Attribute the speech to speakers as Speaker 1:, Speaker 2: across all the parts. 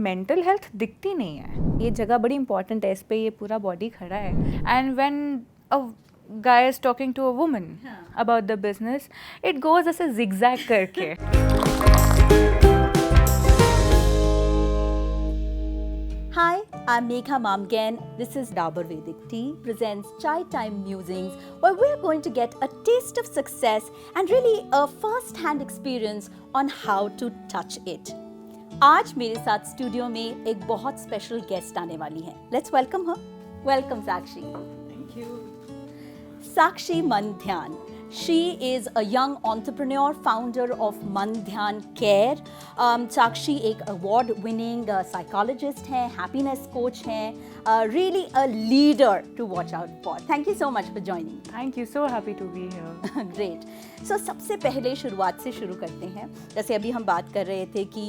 Speaker 1: Mental health दिखती नहीं है। ये जगह बड़ी इंपॉर्टेंट है, इस पे ये पूरा बॉडी खड़ा है। And when a guy is talking to a woman about the business, it goes ऐसे जिगजैग करके।
Speaker 2: Hi, I'm Megha Mamgen. This is Dabur Vedic Tea presents Chai Time Musings, where we're going to get a taste of success and really a first-hand experience on how to touch it. आज मेरे साथ studio में एक बहुत special guest आने वाली हैं. Let's welcome her. Welcome, Sakshi.
Speaker 1: Thank you.
Speaker 2: Sakshi Mandhyan. She is a young entrepreneur, founder of Mandhyan Care. Sakshi एक award-winning psychologist हैं, happiness coach हैं, really a leader to watch out for. Thank you so much for joining.
Speaker 1: Thank you, so happy to be here.
Speaker 2: Great. So सबसे पहले शुरुआत से शुरू करते हैं. जैसे अभी हम बात कर रहे थे कि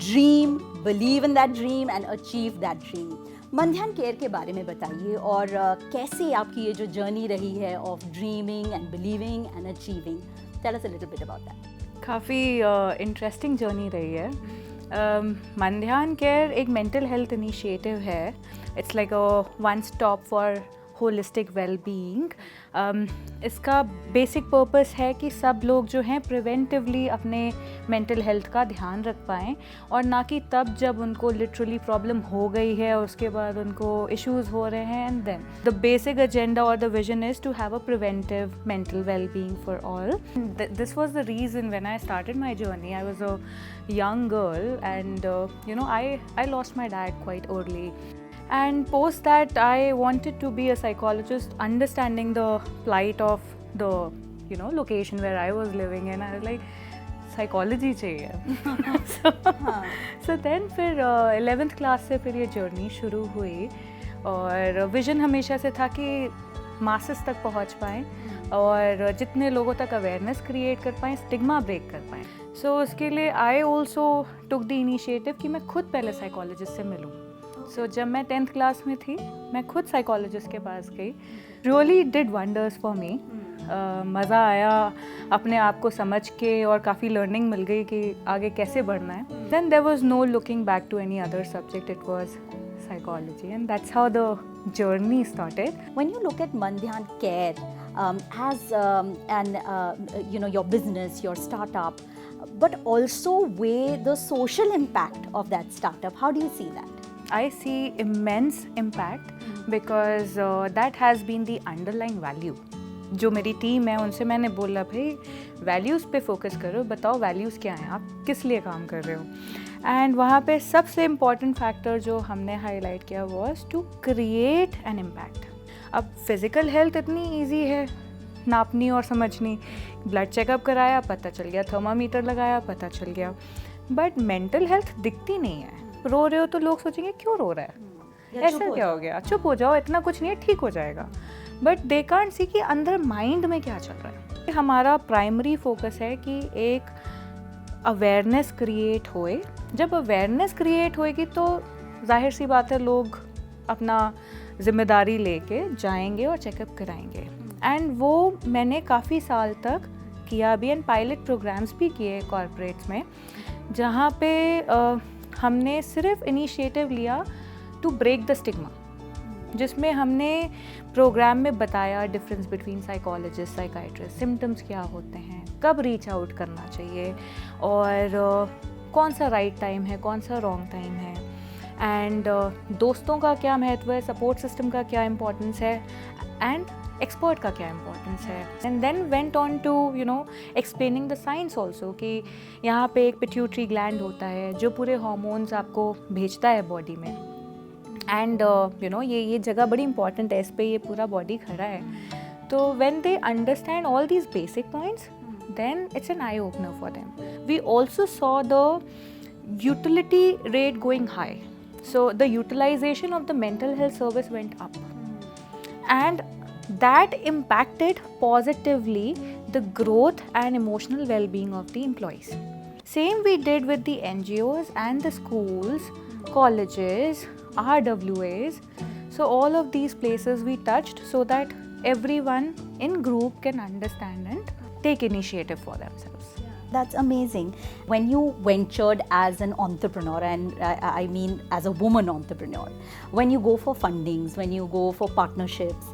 Speaker 2: dream, believe in that dream and achieve that dream. Mandhyan care के बारे में बताइए और कैसे आपकी ये जो जर्नी रही है of dreaming and believing and achieving. Tell us a little bit about that.
Speaker 1: काफ़ी इंटरेस्टिंग जर्नी रही है. मंध्यान केयर एक मेंटल हेल्थ इनिशिएटिव है. It's like a one stop for holistic wellbeing. इसका बेसिक पर्पस है कि सब लोग जो हैं प्रिवेंटिवली अपने मेंटल हेल्थ का ध्यान रख पाएँ, और ना कि तब जब उनको लिटरली प्रॉब्लम हो गई है और उसके बाद उनको इश्यूज हो रहे हैं. And then the basic agenda और the vision is to have a preventive mental wellbeing for all. This was the reason when I started my journey. I was a young girl and I lost my dad quite early. And post that, I wanted to be a psychologist, understanding the plight of the location where I was living in. I was like, psychology चाहिए. So then फिर 11th class से फिर ये journey शुरू हुई, और vision हमेशा से था कि मासेस तक पहुंच पाएँ और जितने लोगों तक अवेयरनेस क्रिएट कर पाएँ, स्टिग्मा ब्रेक कर पाएँ. सो उसके लिए I also took the initiative कि मैं खुद पहले साइकोलॉजिस्ट से मिलूँ. सो जब मैं 10th क्लास में थी, मैं खुद साइकोलॉजिस्ट के पास गई. Really did wonders for me. मज़ा आया अपने आप को समझ के, और काफ़ी लर्निंग मिल गई कि आगे कैसे बढ़ना है. Then there was no looking back to any other subject. It was psychology, and that's how the journey started.
Speaker 2: When you look at Mandhyan Care as your business, your startup, but also weigh the social impact of that startup, how do you see that?
Speaker 1: I see immense impact because that has been the underlying value. जो मेरी team है उनसे मैंने बोला, भाई values पे focus करो, बताओ वैल्यूज़ क्या हैं, आप किस लिए काम कर रहे हो. एंड वहाँ पे सबसे इम्पॉर्टेंट फैक्टर जो हमने हाईलाइट किया was to create an impact. अब फिज़िकल हेल्थ इतनी ईजी है नापनी और समझनी. ब्लड चेकअप कराया, पता चल गया. थर्मामीटर लगाया, पता चल गया. बट मेंटल हेल्थ दिखती नहीं है. रो रहे हो तो लोग सोचेंगे क्यों रो रहा है, ऐसा क्या हो गया, चुप हो जाओ, इतना कुछ नहीं है, ठीक हो जाएगा. बट दे कांट सी कि अंदर माइंड में क्या चल रहा है. हमारा प्राइमरी फोकस है कि एक अवेयरनेस क्रिएट होए. जब अवेयरनेस क्रिएट होएगी तो जाहिर सी बात है लोग अपना जिम्मेदारी लेके जाएंगे और चेकअप कराएंगे. एंड वो मैंने काफ़ी साल तक किया भी, एंड पायलट प्रोग्राम्स भी किए कॉर्पोरेट्स में, जहाँ पे हमने सिर्फ इनिशिएटिव लिया टू ब्रेक द स्टिग्मा, जिसमें हमने प्रोग्राम में बताया difference between psychologist, psychiatrist, symptoms क्या होते हैं, कब रीच आउट करना चाहिए, और कौन सा राइट टाइम है, कौन सा रॉन्ग टाइम है, एंड दोस्तों का क्या महत्व है, सपोर्ट सिस्टम का क्या इम्पोर्टेंस है, एंड एक्सपर्ट का क्या इम्पोर्टेंस है. And then went on to explaining the science also कि यहाँ पे एक पिट्यूटरी ग्लैंड होता है जो पूरे हार्मोन्स आपको भेजता है बॉडी में. एंड ये जगह बड़ी इंपॉर्टेंट है, इस पे ये पूरा बॉडी खड़ा है. तो when they understand all these basic points, then it's an eye opener for them. We also saw the utility rate going high. So the utilization of the mental health service went up. And that impacted positively the growth and emotional well-being of the employees. Same we did with the NGOs and the schools, colleges, RWAs. So all of these places we touched so that everyone in group can understand and take initiative for themselves.
Speaker 2: That's amazing. When you ventured as an entrepreneur, and I mean as a woman entrepreneur, when you go for fundings, when you go for partnerships,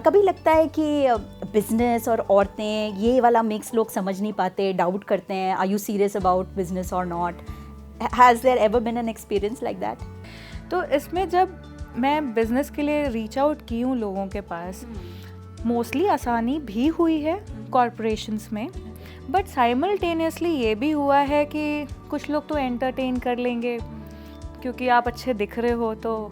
Speaker 2: कभी लगता है कि business और औरतें ये वाला mix लोग समझ नहीं पाते, डाउट करते हैं, are you serious about business or not? Has there ever been an experience like that?
Speaker 1: तो इसमें जब मैं बिज़नेस के लिए रीच आउट की हूँ लोगों के पास, मोस्टली आसानी भी हुई है कॉरपोरेशंस में, बट साइमल्टेनियसली ये भी हुआ है कि कुछ लोग तो एंटरटेन कर लेंगे क्योंकि आप अच्छे दिख रहे हो, तो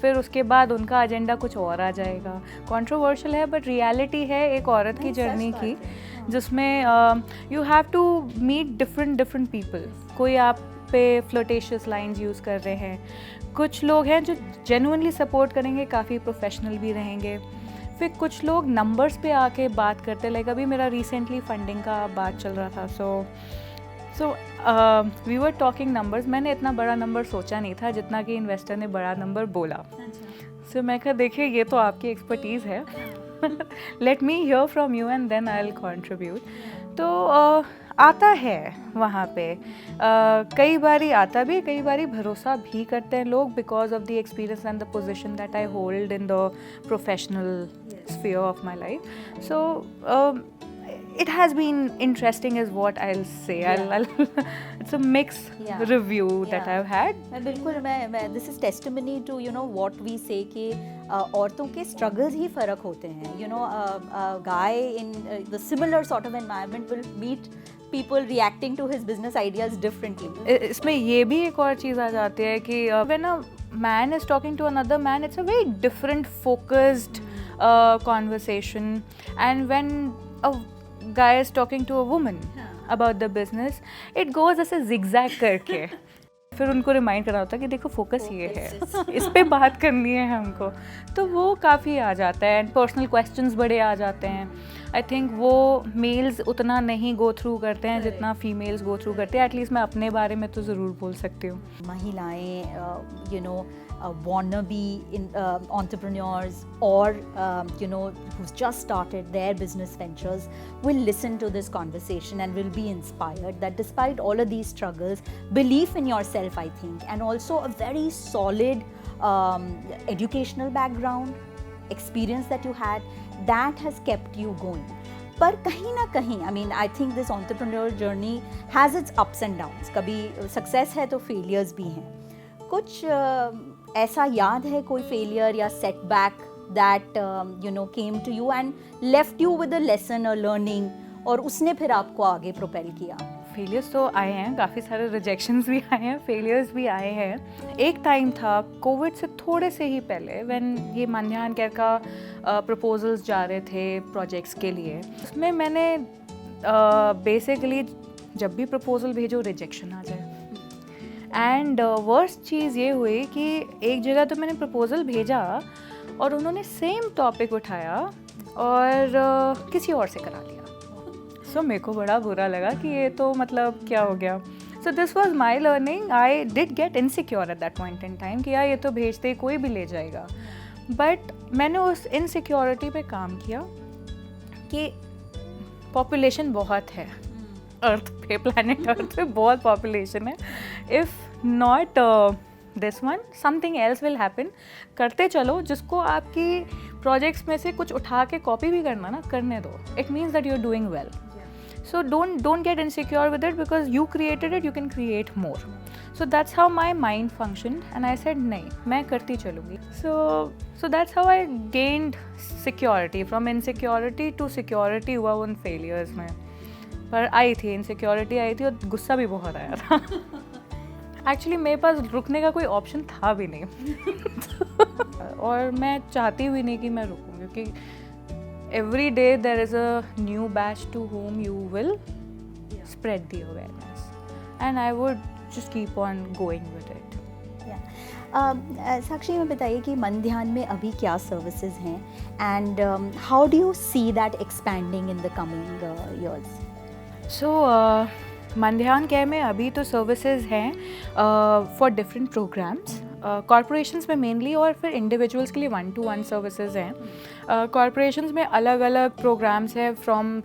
Speaker 1: फिर उसके बाद उनका एजेंडा कुछ और आ जाएगा. कंट्रोवर्शियल है बट रियलिटी है एक औरत की जर्नी की, जिसमें you have to meet different people. कोई आप पे फ्लर्टेशियस लाइंस यूज़ कर रहे हैं, कुछ लोग हैं जो जेन्युइनली सपोर्ट करेंगे, काफ़ी प्रोफेशनल भी रहेंगे. फिर कुछ लोग नंबर्स पे आके बात करते, लाइक अभी मेरा रिसेंटली फंडिंग का बात चल रहा था. So we were talking numbers. मैंने इतना बड़ा नंबर सोचा नहीं था जितना कि इन्वेस्टर ने बड़ा नंबर बोला. सो मैं कहा देखिए ये तो आपकी एक्सपर्टीज़ है, let me hear from you and then I will contribute. तो आता है वहाँ पे, कई बारी आता भी, कई बारी भरोसा भी करते हैं लोग because of the experience and the position that I hold in the professional sphere of my life. So it has been interesting is what I'll say. I'll it's a mixed review that I've had.
Speaker 2: बिल्कुल मैं this is testimony to you know what we say कि औरतों के struggles ही फ़र्क होते हैं. You know a guy in the similar sort of environment will meet people reacting to his business ideas differently.
Speaker 1: इसमें ये भी एक और चीज़ आ जाती है कि when a man is talking to another man, it's a very different focused conversation, and when a guy is talking to a woman about the business, it goes ऐसे zigzag करके. फिर उनको रिमाइंड करना होता है कि देखो फोकस ये है, इस पे बात करनी है हमको. तो वो काफ़ी आ जाता है, एंड पर्सनल क्वेश्चंस बड़े आ जाते हैं. आई थिंक वो मेल्स उतना नहीं गो थ्रू करते हैं जितना फीमेल्स गो थ्रू करते हैं. एटलीस्ट मैं अपने बारे में तो ज़रूर बोल सकती हूँ.
Speaker 2: महिलाएं you know wannabe entrepreneurs or you know who's just started their business ventures will listen to this conversation and will be inspired that despite all of these struggles, belief in yourself, I think, and also a very solid educational background, experience that you had, that has kept you going. पर कहीं ना कहीं I mean I think this entrepreneurial journey has its ups and downs. कभी success है तो failures भी हैं. कुछ ऐसा याद है कोई फेलियर या setback that you know came to you and left you with a lesson और लर्निंग, और उसने फिर आपको आगे प्रोपेल किया?
Speaker 1: फेलियर्स तो आए हैं, काफ़ी सारे रिजेक्शंस भी आए हैं, फेलियर्स भी आए हैं. एक टाइम था कोविड से थोड़े से ही पहले, व्हेन ये मानधान केयर का प्रपोजल्स जा रहे थे प्रोजेक्ट्स के लिए. उसमें मैंने बेसिकली जब भी प्रपोजल भेजो रिजेक्शन आ जाए. एंड वर्स्ट चीज़ ये हुई कि एक जगह तो मैंने प्रपोज़ल भेजा और उन्होंने सेम टॉपिक उठाया और किसी और से करा लिया. सो मेरे को बड़ा बुरा लगा कि ये तो मतलब क्या हो गया. So this was my learning. I did get insecure at that point in time कि यार ये तो भेजते ही कोई भी ले जाएगा. बट मैंने उस इनसिक्योरिटी पे काम किया कि पॉपुलेशन बहुत है अर्थ पे, प्लैनेट अर्थ पे बहुत पॉपुलेशन है. If not this one, something else will happen. करते चलो, जिसको आपकी प्रोजेक्ट्स में से कुछ उठा के कॉपी भी करना ना, करने दो. It means that you are doing well. So don't get insecure with it because you created it, you can create more. So that's how my mind functioned, and I said नहीं, मैं करती चलूँगी. So that's how I gained security. From insecurity to security हुआ उन failures में. पर आई थी insecurity, आई थी और गुस्सा भी बहुत आया था. एक्चुअली मेरे पास रुकने का कोई ऑप्शन था भी नहीं. और मैं चाहती हुई नहीं कि मैं रुकूँ, क्योंकि every day there is a new batch to whom you will spread the awareness, and I would just keep on going with it.
Speaker 2: साक्षी, में बताइए कि मन ध्यान में अभी क्या सर्विसेज हैं, and how do you see that expanding in the coming years?
Speaker 1: So Mandhyan care में अभी तो सर्विसेज हैं फॉर डिफरेंट प्रोग्राम्स, कॉरपोरेशंस में मेनली, और फिर इंडिविजुअल्स के लिए 1-to-1 सर्विसेज हैं। कॉरपोरेशंस में अलग अलग प्रोग्राम्स हैं, from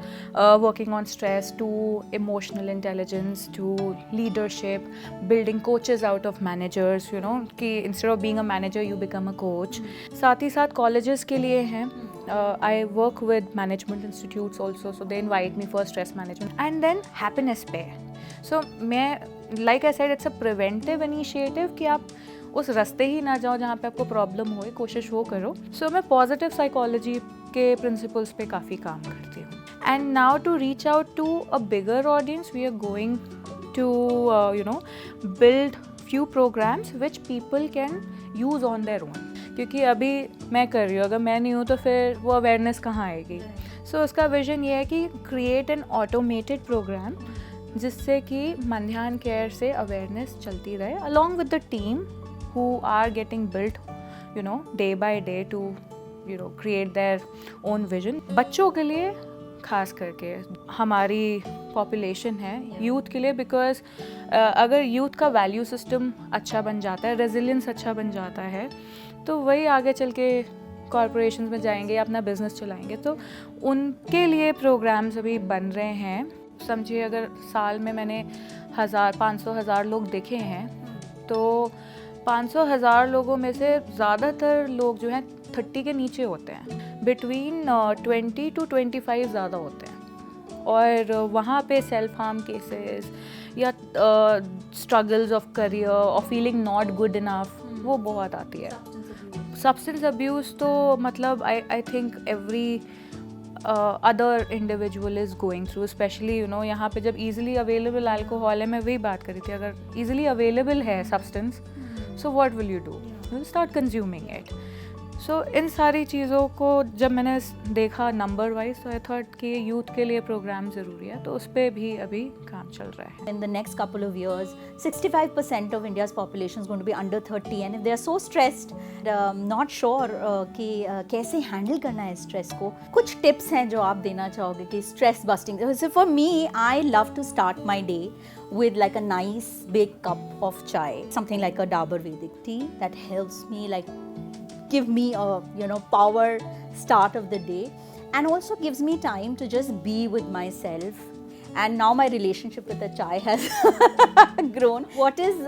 Speaker 1: working on stress to emotional intelligence to leadership, building coaches out of managers, you know, कि instead of being a manager you become a coach. साथ ही साथ कॉलेजेस के लिए हैं, I work with management institutes also, so they invite me for stress management. And then happiness पे, so मैं like I said it's a preventive initiative कि आप उस रास्ते ही ना जाओ जहाँ पे आपको प्रॉब्लम हो, कोशिश वो करो। सो मैं पॉजिटिव साइकोलॉजी के प्रिंसिपल्स पे काफ़ी काम करती हूँ। And now to reach out to a bigger audience we are going to you know build few programs which people can use on their own, क्योंकि अभी मैं कर रही हूँ, अगर मैं नहीं हूँ तो फिर वो अवेयरनेस कहाँ आएगी। सो उसका विजन ये है कि क्रिएट एन ऑटोमेटेड प्रोग्राम जिससे कि मंध्यान केयर से अवेयरनेस चलती रहे along with the team who are getting built, you know, day by day to, you know, create their own vision. बच्चों के लिए खास करके हमारी पॉपुलेशन है, यूथ के लिए, बिकॉज अगर यूथ का वैल्यू सिस्टम अच्छा बन जाता है, रेजिलियंस अच्छा बन जाता है, तो वही आगे चल के कॉरपोरेशंस में जाएंगे या अपना बिजनेस चलाएंगे। तो उनके लिए प्रोग्राम्स अभी बन रहे हैं। समझिए अगर साल में मैंने 500,000 लोग देखे हैं, तो 500,000 लोगों में से ज़्यादातर लोग जो हैं 30 के नीचे होते हैं, बिटवीन 20 to 25 ज़्यादा होते हैं। और वहाँ पे सेल्फ हार्म केसेस या स्ट्रगल्स ऑफ करियर और फीलिंग नॉट गुड इनफ वो बहुत आती है। सब्सटेंस अब्यूज़ तो मतलब I think every other individual is going through, specially you know यहाँ पे जब ईजिली अवेलेबल अल्कोहल है, मैं वही बात करी थी, अगर ईजिली अवेलेबल है substance, so what will you do, you will start consuming it. So इन सारी चीज़ों को जब मैंने देखा नंबर वाइज, तो आई थॉट कि यूथ के लिए प्रोग्राम ज़रूरी है, तो उस पर भी अभी काम चल रहा है।
Speaker 2: In the next couple of years, 65% of India's population is going to be under 30, and if they are so stressed, not sure कि कैसे हैंडल करना है स्ट्रेस को, कुछ टिप्स हैं जो आप देना चाहोगे कि stress busting. So for me, I love to start my day with like a nice big cup of chai, something like a Dabur Vedic tea that helps me like give me a, you know, power start of the day, and also gives me time to just be with myself. And now my relationship with the chai has grown. What is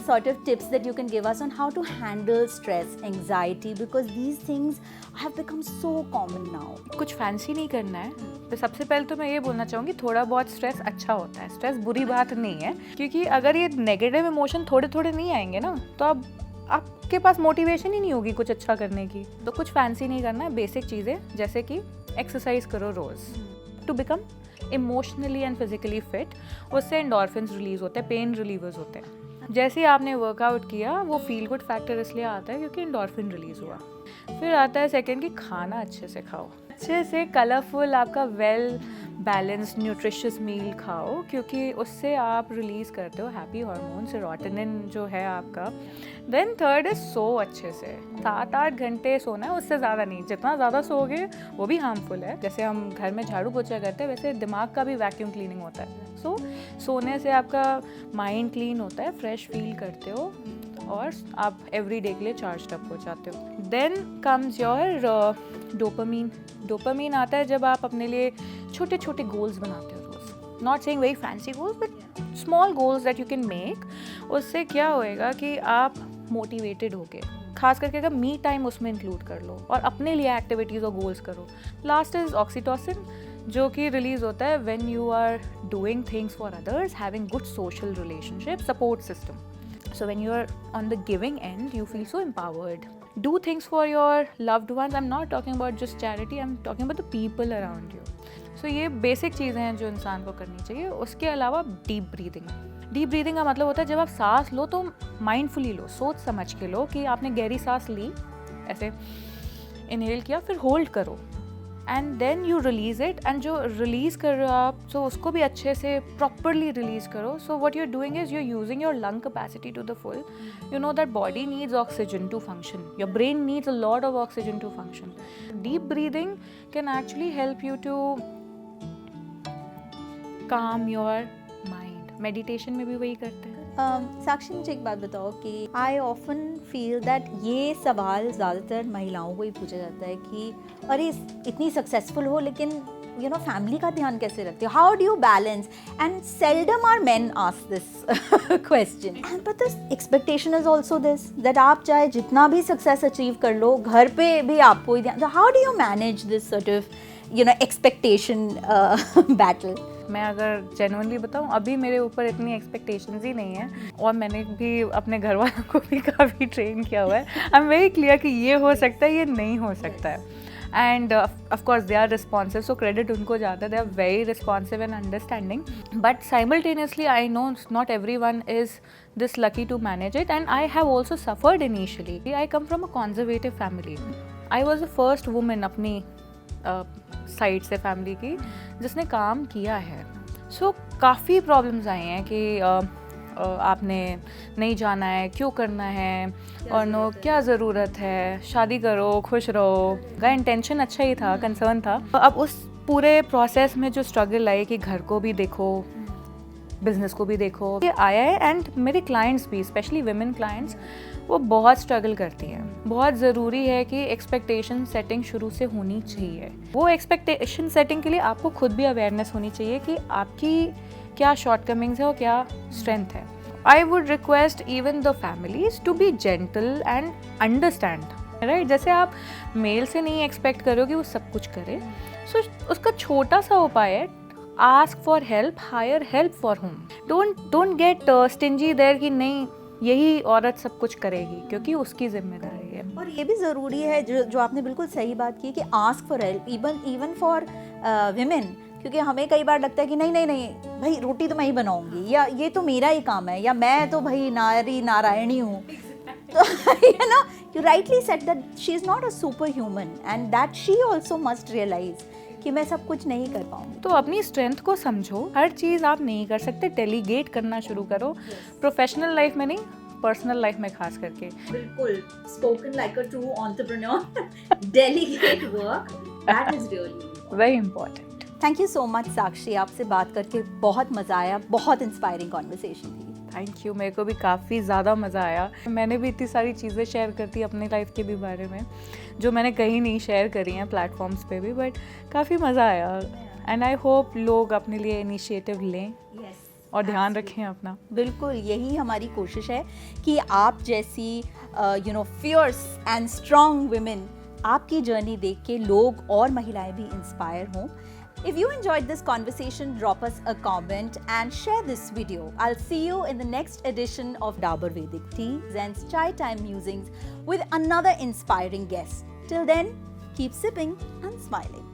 Speaker 2: sort of tips that you can give us on how to handle stress, anxiety, because these things have become so common now.
Speaker 1: कुछ fancy नहीं करना है, तो सबसे पहले तो मैं ये बोलना चाहूँगी थोड़ा बहुत स्ट्रेस अच्छा होता है, स्ट्रेस बुरी बात नहीं है, क्योंकि अगर ये नेगेटिव इमोशन थोड़े थोड़े नहीं आएंगे ना, तो आपके पास मोटिवेशन ही नहीं होगी कुछ अच्छा करने की। तो कुछ फैंसी नहीं करना है, बेसिक चीज़ें जैसे कि एक्सरसाइज करो रोज़ to become emotionally and physically fit. उससे एंडोर्फिन्स रिलीज होते हैं, पेन रिलीवर्स होते हैं। जैसे ही आपने वर्कआउट किया, वो फील गुड फैक्टर इसलिए आता है क्योंकि एंडोर्फिन रिलीज हुआ। फिर आता है सेकंड कि खाना अच्छे से खाओ, अच्छे से कलरफुल, आपका वेल बैलेंस्ड न्यूट्रिशियस मील खाओ, क्योंकि उससे आप रिलीज़ करते हो हैप्पी हार्मोन, सेरोटोनिन जो है आपका। देन थर्ड इज सो अच्छे से, 7-8 घंटे सोना है, उससे ज़्यादा नहीं। जितना ज़्यादा सोओगे वो भी हार्मफुल है। जैसे हम घर में झाड़ू पोछा करते हैं, वैसे दिमाग का भी वैक्यूम क्लीनिंग होता है। सो सोने से आपका माइंड क्लीन होता है, फ्रेश फील करते हो और आप एवरी डे के लिए चार्ज अप हो जाते हो। Then comes your dopamine. Dopamine आता है जब आप अपने लिए छोटे छोटे गोल्स बनाते हो रोज़, not saying very fancy goals but small goals that you can make. उससे क्या होएगा कि आप मोटिवेटेड होगे, खास करके अगर मी टाइम उसमें इंक्लूड कर लो और अपने लिए एक्टिविटीज़ और गोल्स करो। लास्ट इज ऑक्सीटोसिन, जो कि रिलीज होता है when you are doing things for others, having good social relationship, support system. So when you are on the giving end, you feel so empowered. Do things for your loved ones. I'm not talking about just charity, I'm talking about the people around you. So ये basic चीज़ें हैं जो इंसान को करनी चाहिए। उसके अलावा डीप ब्रीदिंग। डीप ब्रीदिंग का मतलब होता है जब आप सांस लो तो माइंडफुली लो, सोच समझ के लो कि आपने गहरी सांस ली, ऐसे इनहेल किया, फिर होल्ड करो and then you release it. And जो रिलीज कर रहे हो आप, तो उसको भी अच्छे से प्रॉपरली रिलीज करो। So what you are doing is you are using your lung capacity to the full. You know that body needs oxygen to function, your brain needs a lot of oxygen to function. Deep breathing can actually help you to calm your mind. Meditation में भी वही करते हैं।
Speaker 2: साक्षी, मुझे एक बात बताओ कि आई ऑफन फील दैट ये सवाल ज़्यादातर महिलाओं को ही पूछा जाता है कि अरे इतनी सक्सेसफुल हो लेकिन यू नो फैमिली का ध्यान कैसे रखते हो, how do you balance, and seldom are men ask this question, but this expectation is also this that आप चाहे जितना भी सक्सेस अचीव कर लो घर पे भी आपको ही ध्यान, how do you manage this sort of you know expectation battle?
Speaker 1: मैं अगर जेन्युइनली बताऊं, अभी मेरे ऊपर इतनी एक्सपेक्टेशंस ही नहीं है, और मैंने भी अपने घर वालों को भी काफ़ी ट्रेन किया हुआ है। आई एम वेरी क्लियर कि ये हो सकता है, ये नहीं हो सकता है, and of course they are responsive, so credit उनको जाता है, they are very responsive and understanding, but simultaneously I know not every one is this lucky to manage it, and I have also suffered initially. I come from a conservative family. I was the first woman अपनी side से family की जिसने काम किया है, सो काफ़ी problems आए हैं कि आपने नहीं जाना है, क्यों करना है, और नो क्या ज़रूरत है, शादी करो, खुश रहो, का इंटेंशन अच्छा ही था, कंसर्न था। अब उस पूरे प्रोसेस में जो स्ट्रगल आई कि घर को भी देखो, बिजनेस को भी देखो, ये आया है, एंड मेरे क्लाइंट्स भी, स्पेशली विमेन क्लाइंट्स, वो बहुत स्ट्रगल करती हैं। बहुत ज़रूरी है कि एक्सपेक्टेशन सेटिंग शुरू से होनी चाहिए। वो एक्सपेक्टेशन सेटिंग के लिए आपको खुद भी अवेयरनेस होनी चाहिए कि आपकी क्या शॉर्टकमिंग्स है और क्या स्ट्रेंथ है। I would request even the families to be gentle and understand, right? जैसे आप मेल से नहीं एक्सपेक्ट करो कि वो सब कुछ करे, सो उसका छोटा सा उपाय है, ask for help, hire help for whom. Don't get stingy there कि नहीं यही औरत सब कुछ करेगी, क्योंकि उसकी जिम्मेदारी है।
Speaker 2: और ये भी ज़रूरी है जो आपने बिल्कुल सही बात की कि ask for help even for women, क्योंकि हमें कई बार लगता है कि नहीं भाई रोटी तो मैं ही बनाऊंगी, या ये तो मेरा ही काम है, या मैं तो भाई नारायणी हूँ। You know, you rightly said that she is not a superhuman and that she also must realize कि मैं सब कुछ नहीं कर पाऊंगी।
Speaker 1: तो अपनी स्ट्रेंथ को समझो, हर चीज़ आप नहीं कर सकते, डेलीगेट करना शुरू करो, प्रोफेशनल लाइफ में नहीं, पर्सनल लाइफ में खास करके।
Speaker 2: बिल्कुल, spoken like a true entrepreneur, delegate work, that is really
Speaker 1: very important.
Speaker 2: Thank you so much Sakshi, आपसे बात करके बहुत मज़ा आया, बहुत इंस्पायरिंग कॉन्वर्सेशन थी।
Speaker 1: थैंक यू, मेरे को भी काफ़ी ज़्यादा मज़ा आया। मैंने भी इतनी सारी चीज़ें शेयर करती अपनी लाइफ के भी बारे में, जो मैंने कहीं नहीं शेयर करी हैं प्लेटफॉर्म्स पे भी, बट काफ़ी मज़ा आया, एंड आई होप लोग अपने लिए इनिशिएटिव लें और ध्यान रखें अपना।
Speaker 2: बिल्कुल, यही हमारी कोशिश है कि आप जैसी you know fierce and strong women, आपकी जर्नी देख के लोग और महिलाएं भी इंस्पायर हों। If you enjoyed this conversation, drop us a comment and share this video. I'll see you in the next edition of Dabur Vedic Tea, Zen's Chai Time Musings, with another inspiring guest. Till then, keep sipping and smiling.